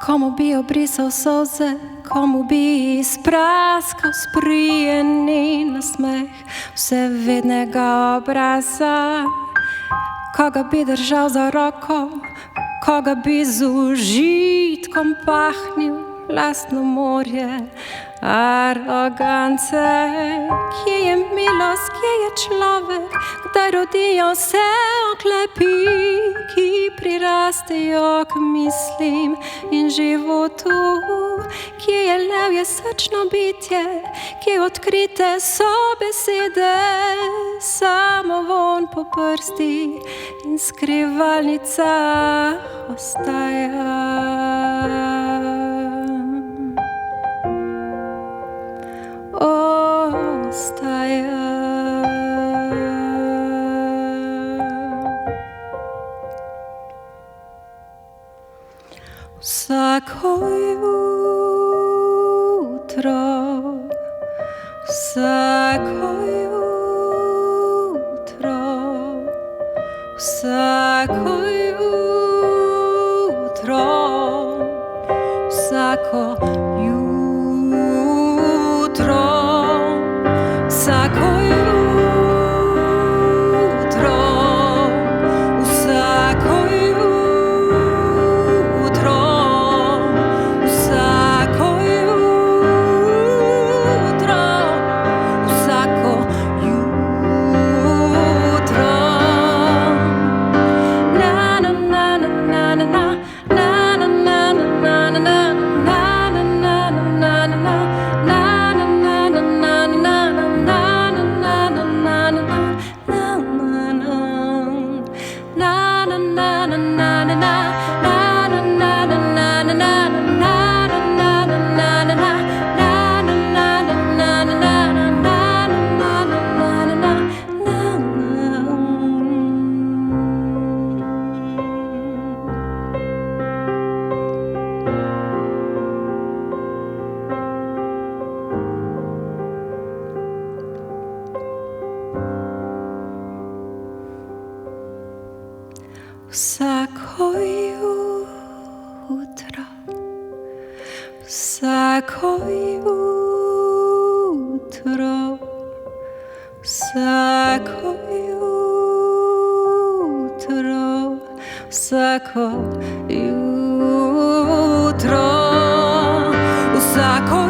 Komu bi obrisal solze, komu bi izpraskal sprijeni nasmeh vsevednega obraza, koga bi držal za roko, koga bi z užitkom pahnil lastno morje arogance. Kje je milost, kje je človek, kdaj rodijo se oklepi, ki prirastejo k mislim in životu? Kje je levje srčno bitje, kje odkrite so besede, samo von po prsti in skrivalnica ostaja. Vsako jutro, vsako jutro, vsako jutro, vsako jutro, vsako jutro, vsako jutro, vsako jutro, vsako jutro. Na na na na na na na na na na na na. Vsako jutro, vsako jutro, vsako jutro, vsako jutro, vsako